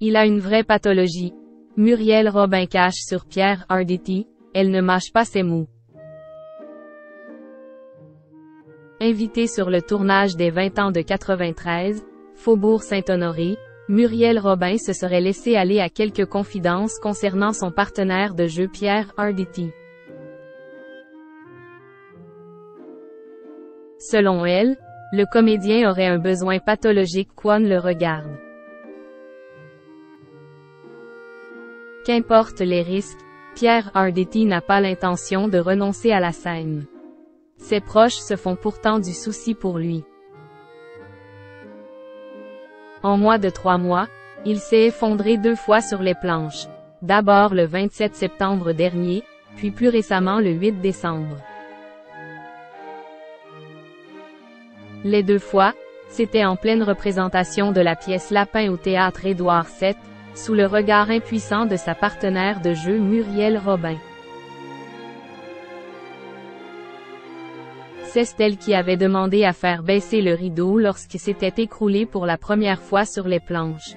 Il a une vraie pathologie. Muriel Robin cache sur Pierre Arditi, elle ne mâche pas ses mots. Invitée sur le tournage des 20 ans de 93, Faubourg Saint-Honoré, Muriel Robin se serait laissée aller à quelques confidences concernant son partenaire de jeu Pierre Arditi. Selon elle, le comédien aurait un besoin pathologique qu'on le regarde. Qu'importe les risques, Pierre Arditi n'a pas l'intention de renoncer à la scène. Ses proches se font pourtant du souci pour lui. En moins de 3 mois, il s'est effondré 2 fois sur les planches. D'abord le 27 septembre dernier, puis plus récemment le 8 décembre. Les 2 fois, c'était en pleine représentation de la pièce Lapin au théâtre Édouard VII, sous le regard impuissant de sa partenaire de jeu Muriel Robin. C'est elle qui avait demandé à faire baisser le rideau lorsqu'il s'était écroulé pour la première fois sur les planches.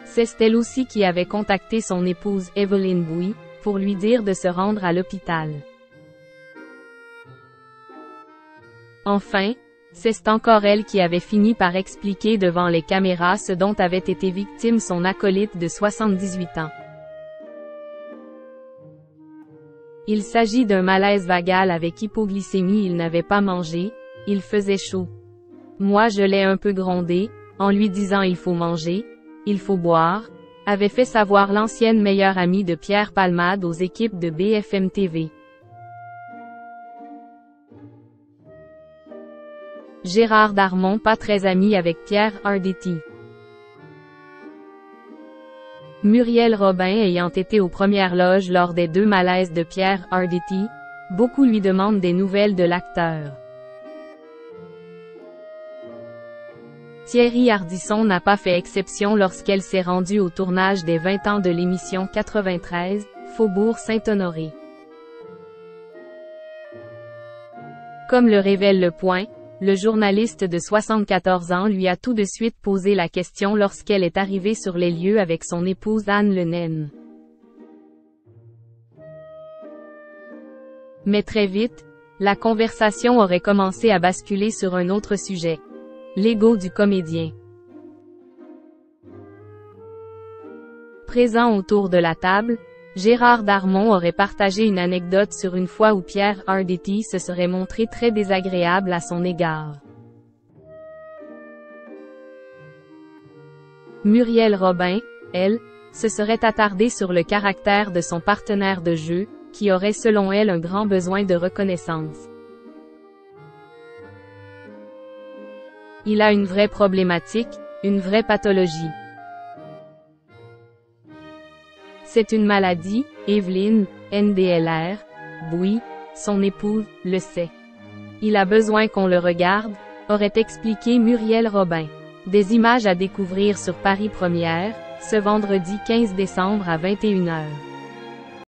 C'est elle aussi qui avait contacté son épouse Evelyne Bouy, pour lui dire de se rendre à l'hôpital. Enfin, c'est encore elle qui avait fini par expliquer devant les caméras ce dont avait été victime son acolyte de 78 ans. Il s'agit d'un malaise vagal avec hypoglycémie. Il n'avait pas mangé, il faisait chaud. Moi je l'ai un peu grondé, en lui disant il faut manger, il faut boire, avait fait savoir l'ancienne meilleure amie de Pierre Palmade aux équipes de BFM TV. Gérard Darmon pas très ami avec Pierre Arditi. Muriel Robin ayant été aux premières loges lors des 2 malaises de Pierre Arditi, beaucoup lui demandent des nouvelles de l'acteur. Thierry Ardisson n'a pas fait exception lorsqu'elle s'est rendue au tournage des 20 ans de l'émission 93, Faubourg Saint-Honoré. Comme le révèle Le Point, le journaliste de 74 ans lui a tout de suite posé la question lorsqu'elle est arrivée sur les lieux avec son épouse Anne Le Naine. Mais très vite, la conversation aurait commencé à basculer sur un autre sujet. L'ego du comédien. Présent autour de la table, Gérard Darmon aurait partagé une anecdote sur une fois où Pierre Arditi se serait montré très désagréable à son égard. Muriel Robin, elle, se serait attardée sur le caractère de son partenaire de jeu, qui aurait selon elle un grand besoin de reconnaissance. Il a une vraie problématique, une vraie pathologie. C'est une maladie, Evelyne, NDLR, Bouy, son épouse, le sait. Il a besoin qu'on le regarde, aurait expliqué Muriel Robin. Des images à découvrir sur Paris Première, ce vendredi 15 décembre à 21 h.